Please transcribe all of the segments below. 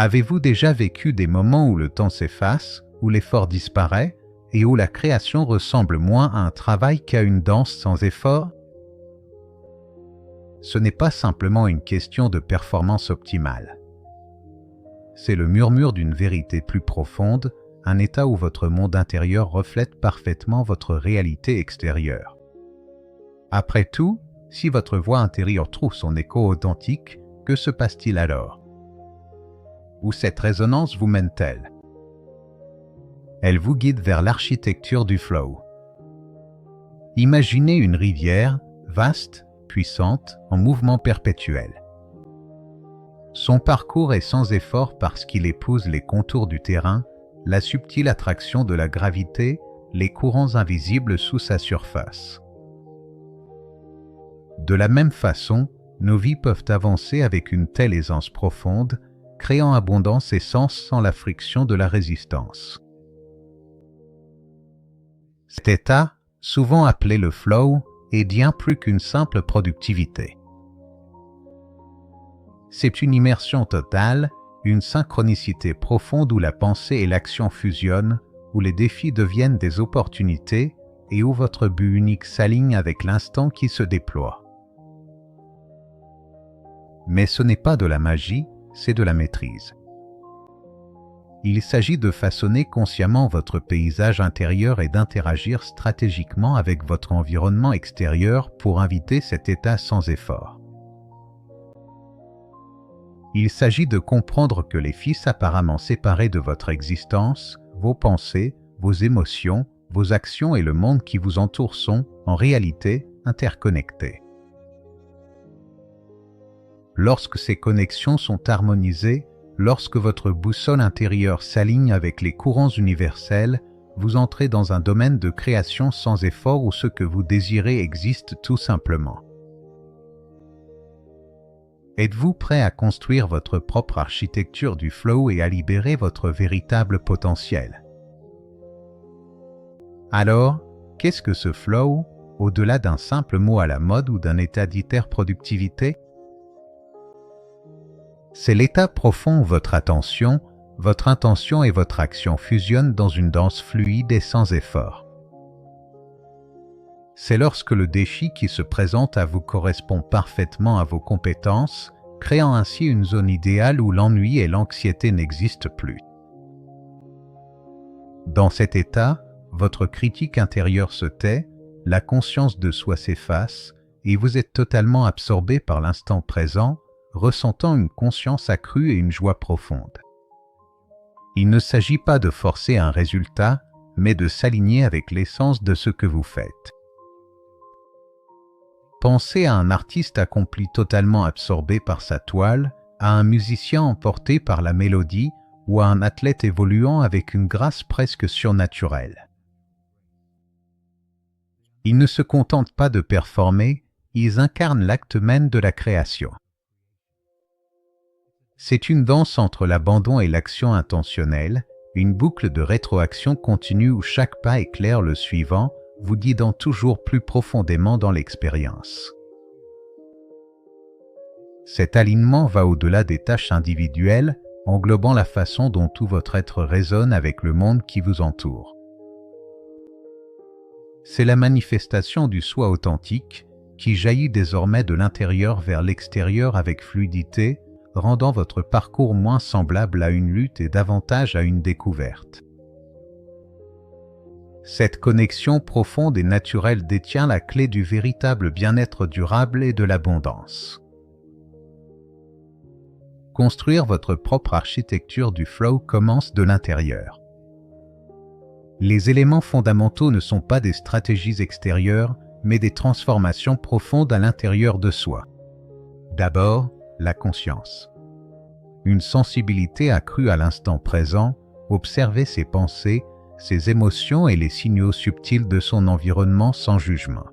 Avez-vous déjà vécu des moments où le temps s'efface, où l'effort disparaît et où la création ressemble moins à un travail qu'à une danse sans effort? Ce n'est pas simplement une question de performance optimale. C'est le murmure d'une vérité plus profonde, un état où votre monde intérieur reflète parfaitement votre réalité extérieure. Après tout, si votre voix intérieure trouve son écho authentique, que se passe-t-il alors? Où cette résonance vous mène-t-elle? Elle vous guide vers l'architecture du flow. Imaginez une rivière, vaste, puissante, en mouvement perpétuel. Son parcours est sans effort parce qu'il épouse les contours du terrain, la subtile attraction de la gravité, les courants invisibles sous sa surface. De la même façon, nos vies peuvent avancer avec une telle aisance profonde, créant abondance et sens sans la friction de la résistance. Cet état, souvent appelé le flow, est bien plus qu'une simple productivité. C'est une immersion totale, une synchronicité profonde où la pensée et l'action fusionnent, où les défis deviennent des opportunités et où votre but unique s'aligne avec l'instant qui se déploie. Mais ce n'est pas de la magie, c'est de la maîtrise. Il s'agit de façonner consciemment votre paysage intérieur et d'interagir stratégiquement avec votre environnement extérieur pour inviter cet état sans effort. Il s'agit de comprendre que les fils apparemment séparés de votre existence, vos pensées, vos émotions, vos actions et le monde qui vous entoure sont, en réalité, interconnectés. Lorsque ces connexions sont harmonisées, lorsque votre boussole intérieure s'aligne avec les courants universels, vous entrez dans un domaine de création sans effort où ce que vous désirez existe tout simplement. Êtes-vous prêt à construire votre propre architecture du flow et à libérer votre véritable potentiel? Alors, qu'est-ce que ce flow, au-delà d'un simple mot à la mode ou d'un état d'hyperproductivité? C'est l'état profond où votre attention, votre intention et votre action fusionnent dans une danse fluide et sans effort. C'est lorsque le défi qui se présente à vous correspond parfaitement à vos compétences, créant ainsi une zone idéale où l'ennui et l'anxiété n'existent plus. Dans cet état, votre critique intérieure se tait, la conscience de soi s'efface et vous êtes totalement absorbé par l'instant présent, ressentant une conscience accrue et une joie profonde. Il ne s'agit pas de forcer un résultat, mais de s'aligner avec l'essence de ce que vous faites. Pensez à un artiste accompli totalement absorbé par sa toile, à un musicien emporté par la mélodie ou à un athlète évoluant avec une grâce presque surnaturelle. Ils ne se contentent pas de performer, ils incarnent l'acte même de la création. C'est une danse entre l'abandon et l'action intentionnelle, une boucle de rétroaction continue où chaque pas éclaire le suivant, vous guidant toujours plus profondément dans l'expérience. Cet alignement va au-delà des tâches individuelles, englobant la façon dont tout votre être résonne avec le monde qui vous entoure. C'est la manifestation du soi authentique qui jaillit désormais de l'intérieur vers l'extérieur avec fluidité, rendant votre parcours moins semblable à une lutte et davantage à une découverte. Cette connexion profonde et naturelle détient la clé du véritable bien-être durable et de l'abondance. Construire votre propre architecture du flow commence de l'intérieur. Les éléments fondamentaux ne sont pas des stratégies extérieures, mais des transformations profondes à l'intérieur de soi. D'abord, la conscience. Une sensibilité accrue à l'instant présent, observer ses pensées, ses émotions et les signaux subtils de son environnement sans jugement.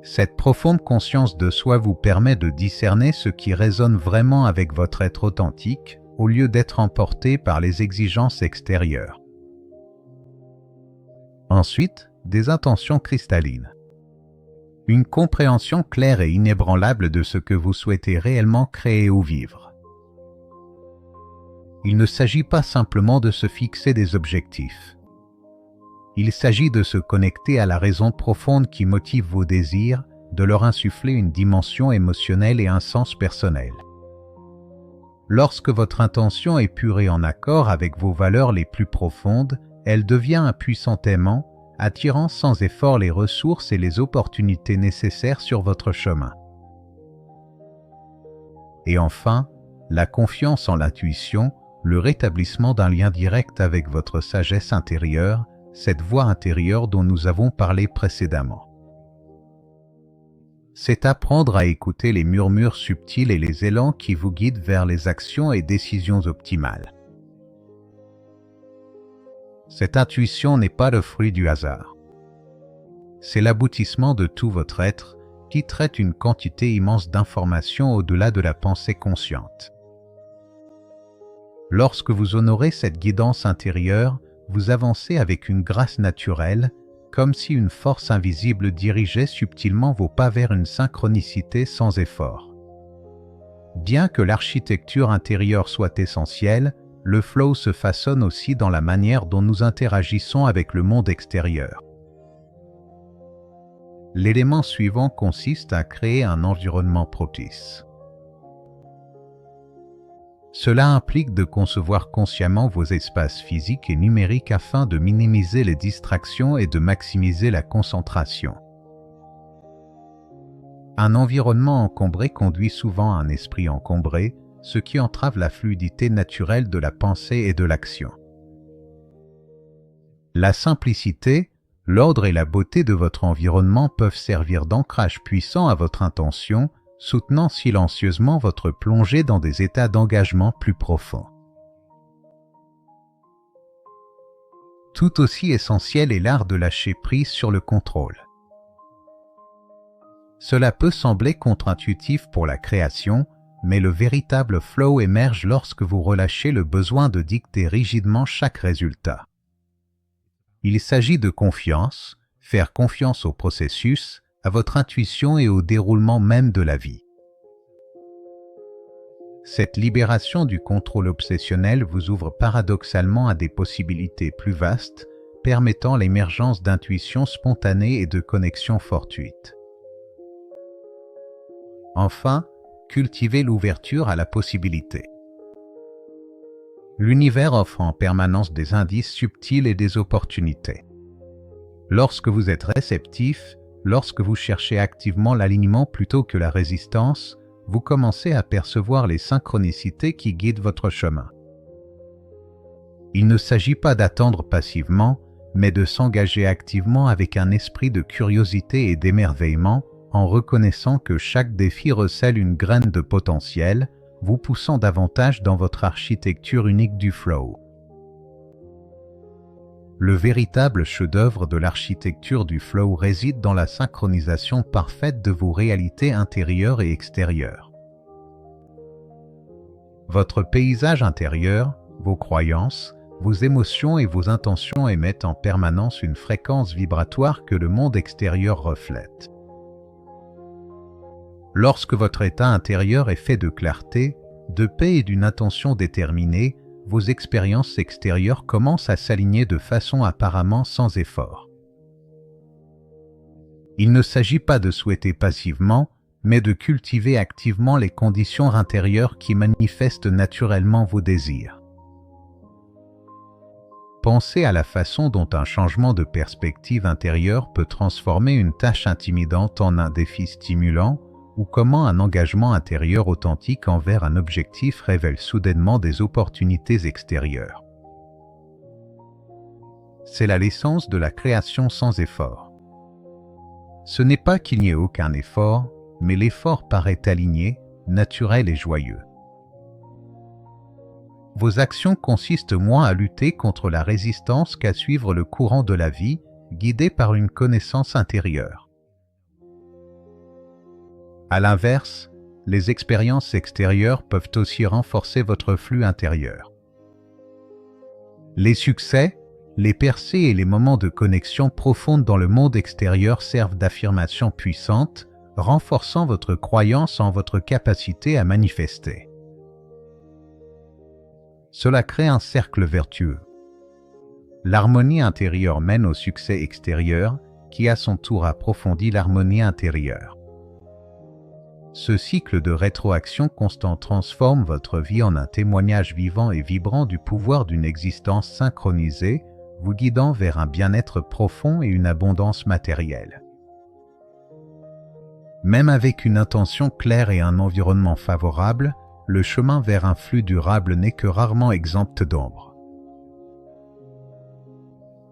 Cette profonde conscience de soi vous permet de discerner ce qui résonne vraiment avec votre être authentique, au lieu d'être emporté par les exigences extérieures. Ensuite, des intentions cristallines. Une compréhension claire et inébranlable de ce que vous souhaitez réellement créer ou vivre. Il ne s'agit pas simplement de se fixer des objectifs. Il s'agit de se connecter à la raison profonde qui motive vos désirs, de leur insuffler une dimension émotionnelle et un sens personnel. Lorsque votre intention est pure et en accord avec vos valeurs les plus profondes, elle devient un puissant aimant, attirant sans effort les ressources et les opportunités nécessaires sur votre chemin. Et enfin, la confiance en l'intuition, le rétablissement d'un lien direct avec votre sagesse intérieure, cette voix intérieure dont nous avons parlé précédemment. C'est apprendre à écouter les murmures subtils et les élans qui vous guident vers les actions et décisions optimales. Cette intuition n'est pas le fruit du hasard. C'est l'aboutissement de tout votre être qui traite une quantité immense d'informations au-delà de la pensée consciente. Lorsque vous honorez cette guidance intérieure, vous avancez avec une grâce naturelle, comme si une force invisible dirigeait subtilement vos pas vers une synchronicité sans effort. Bien que l'architecture intérieure soit essentielle, le flow se façonne aussi dans la manière dont nous interagissons avec le monde extérieur. L'élément suivant consiste à créer un environnement propice. Cela implique de concevoir consciemment vos espaces physiques et numériques afin de minimiser les distractions et de maximiser la concentration. Un environnement encombré conduit souvent à un esprit encombré, ce qui entrave la fluidité naturelle de la pensée et de l'action. La simplicité, l'ordre et la beauté de votre environnement peuvent servir d'ancrage puissant à votre intention, soutenant silencieusement votre plongée dans des états d'engagement plus profonds. Tout aussi essentiel est l'art de lâcher prise sur le contrôle. Cela peut sembler contre-intuitif pour la création, mais le véritable flow émerge lorsque vous relâchez le besoin de dicter rigidement chaque résultat. Il s'agit de confiance, faire confiance au processus, à votre intuition et au déroulement même de la vie. Cette libération du contrôle obsessionnel vous ouvre paradoxalement à des possibilités plus vastes, permettant l'émergence d'intuitions spontanées et de connexions fortuites. Enfin, cultivez l'ouverture à la possibilité. L'univers offre en permanence des indices subtils et des opportunités. Lorsque vous êtes réceptif, lorsque vous cherchez activement l'alignement plutôt que la résistance, vous commencez à percevoir les synchronicités qui guident votre chemin. Il ne s'agit pas d'attendre passivement, mais de s'engager activement avec un esprit de curiosité et d'émerveillement, en reconnaissant que chaque défi recèle une graine de potentiel, vous poussant davantage dans votre architecture unique du flow. Le véritable chef-d'œuvre de l'architecture du flow réside dans la synchronisation parfaite de vos réalités intérieures et extérieures. Votre paysage intérieur, vos croyances, vos émotions et vos intentions émettent en permanence une fréquence vibratoire que le monde extérieur reflète. Lorsque votre état intérieur est fait de clarté, de paix et d'une intention déterminée, vos expériences extérieures commencent à s'aligner de façon apparemment sans effort. Il ne s'agit pas de souhaiter passivement, mais de cultiver activement les conditions intérieures qui manifestent naturellement vos désirs. Pensez à la façon dont un changement de perspective intérieure peut transformer une tâche intimidante en un défi stimulant, ou comment un engagement intérieur authentique envers un objectif révèle soudainement des opportunités extérieures. C'est là l'essence de la création sans effort. Ce n'est pas qu'il n'y ait aucun effort, mais l'effort paraît aligné, naturel et joyeux. Vos actions consistent moins à lutter contre la résistance qu'à suivre le courant de la vie, guidé par une connaissance intérieure. À l'inverse, les expériences extérieures peuvent aussi renforcer votre flux intérieur. Les succès, les percées et les moments de connexion profonde dans le monde extérieur servent d'affirmation puissante, renforçant votre croyance en votre capacité à manifester. Cela crée un cercle vertueux. L'harmonie intérieure mène au succès extérieur, qui à son tour approfondit l'harmonie intérieure. Ce cycle de rétroaction constante transforme votre vie en un témoignage vivant et vibrant du pouvoir d'une existence synchronisée, vous guidant vers un bien-être profond et une abondance matérielle. Même avec une intention claire et un environnement favorable, le chemin vers un flux durable n'est que rarement exempt d'ombre.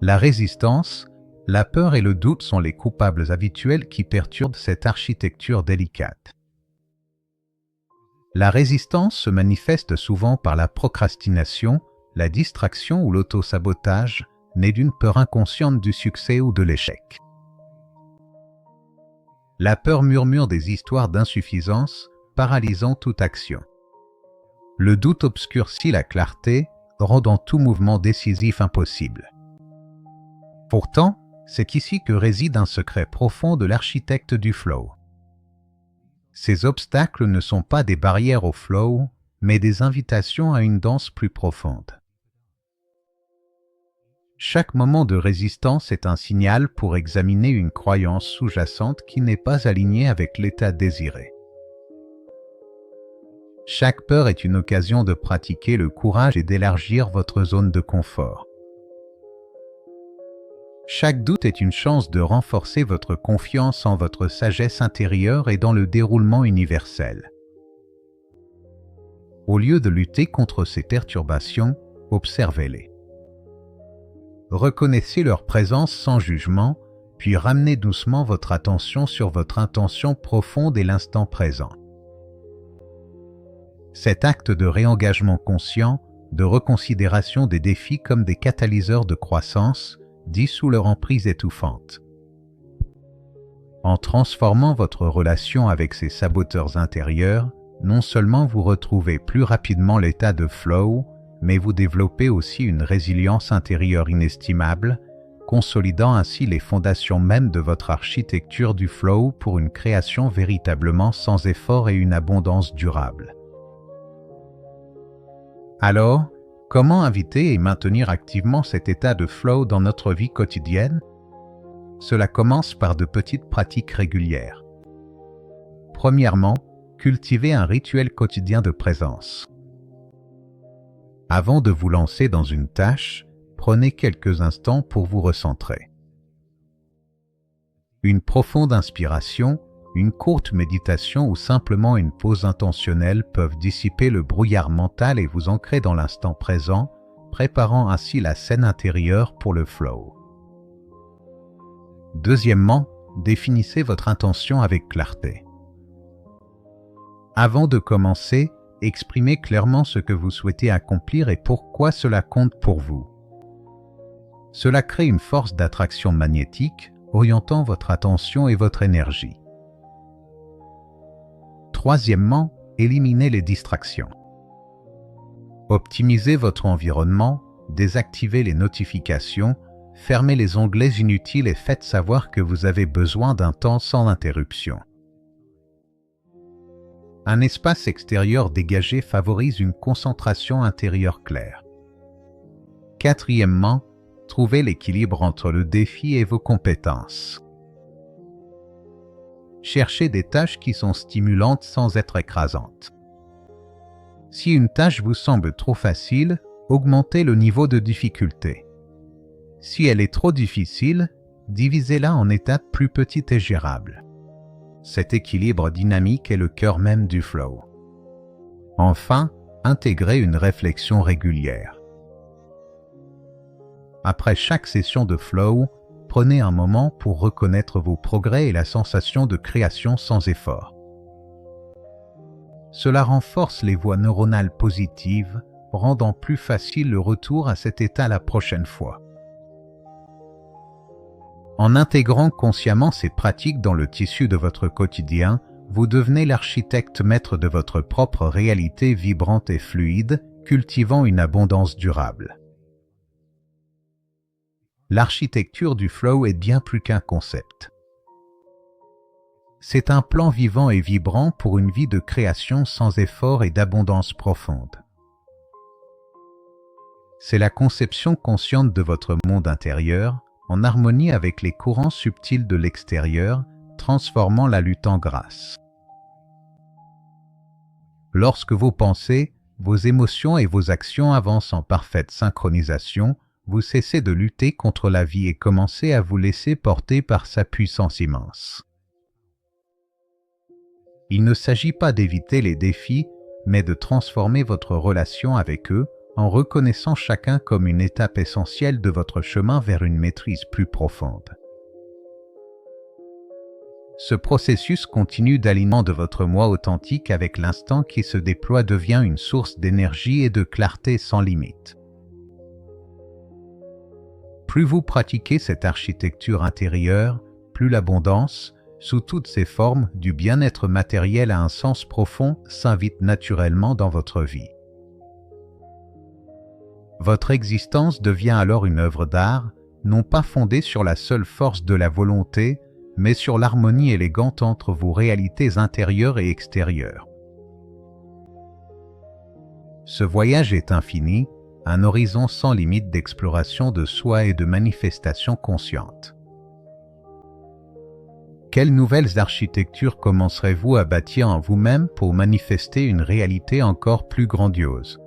La résistance, la peur et le doute sont les coupables habituels qui perturbent cette architecture délicate. La résistance se manifeste souvent par la procrastination, la distraction ou l'auto-sabotage, née d'une peur inconsciente du succès ou de l'échec. La peur murmure des histoires d'insuffisance, paralysant toute action. Le doute obscurcit la clarté, rendant tout mouvement décisif impossible. Pourtant, c'est ici que réside un secret profond de l'architecte du flow. Ces obstacles ne sont pas des barrières au flow, mais des invitations à une danse plus profonde. Chaque moment de résistance est un signal pour examiner une croyance sous-jacente qui n'est pas alignée avec l'état désiré. Chaque peur est une occasion de pratiquer le courage et d'élargir votre zone de confort. Chaque doute est une chance de renforcer votre confiance en votre sagesse intérieure et dans le déroulement universel. Au lieu de lutter contre ces perturbations, observez-les. Reconnaissez leur présence sans jugement, puis ramenez doucement votre attention sur votre intention profonde et l'instant présent. Cet acte de réengagement conscient, de reconsidération des défis comme des catalyseurs de croissance, dissout leur emprise étouffante. En transformant votre relation avec ces saboteurs intérieurs, non seulement vous retrouvez plus rapidement l'état de flow, mais vous développez aussi une résilience intérieure inestimable, consolidant ainsi les fondations mêmes de votre architecture du flow pour une création véritablement sans effort et une abondance durable. Alors, comment inviter et maintenir activement cet état de flow dans notre vie quotidienne? Cela commence par de petites pratiques régulières. Premièrement, cultivez un rituel quotidien de présence. Avant de vous lancer dans une tâche, prenez quelques instants pour vous recentrer. Une profonde inspiration, une courte méditation ou simplement une pause intentionnelle peuvent dissiper le brouillard mental et vous ancrer dans l'instant présent, préparant ainsi la scène intérieure pour le flow. Deuxièmement, définissez votre intention avec clarté. Avant de commencer, exprimez clairement ce que vous souhaitez accomplir et pourquoi cela compte pour vous. Cela crée une force d'attraction magnétique, orientant votre attention et votre énergie. Troisièmement, éliminez les distractions. Optimisez votre environnement, désactivez les notifications, fermez les onglets inutiles et faites savoir que vous avez besoin d'un temps sans interruption. Un espace extérieur dégagé favorise une concentration intérieure claire. Quatrièmement, trouvez l'équilibre entre le défi et vos compétences. Cherchez des tâches qui sont stimulantes sans être écrasantes. Si une tâche vous semble trop facile, augmentez le niveau de difficulté. Si elle est trop difficile, divisez-la en étapes plus petites et gérables. Cet équilibre dynamique est le cœur même du flow. Enfin, intégrez une réflexion régulière. Après chaque session de flow, prenez un moment pour reconnaître vos progrès et la sensation de création sans effort. Cela renforce les voies neuronales positives, rendant plus facile le retour à cet état la prochaine fois. En intégrant consciemment ces pratiques dans le tissu de votre quotidien, vous devenez l'architecte maître de votre propre réalité vibrante et fluide, cultivant une abondance durable. L'architecture du flow est bien plus qu'un concept. C'est un plan vivant et vibrant pour une vie de création sans effort et d'abondance profonde. C'est la conception consciente de votre monde intérieur, en harmonie avec les courants subtils de l'extérieur, transformant la lutte en grâce. Lorsque vos pensées, vos émotions et vos actions avancent en parfaite synchronisation, vous cessez de lutter contre la vie et commencez à vous laisser porter par sa puissance immense. Il ne s'agit pas d'éviter les défis, mais de transformer votre relation avec eux en reconnaissant chacun comme une étape essentielle de votre chemin vers une maîtrise plus profonde. Ce processus continu d'alignement de votre moi authentique avec l'instant qui se déploie devient une source d'énergie et de clarté sans limite. Plus vous pratiquez cette architecture intérieure, plus l'abondance, sous toutes ses formes, du bien-être matériel à un sens profond, s'invite naturellement dans votre vie. Votre existence devient alors une œuvre d'art, non pas fondée sur la seule force de la volonté, mais sur l'harmonie élégante entre vos réalités intérieures et extérieures. Ce voyage est infini, un horizon sans limite d'exploration de soi et de manifestation consciente. Quelles nouvelles architectures commencerez-vous à bâtir en vous-même pour manifester une réalité encore plus grandiose ?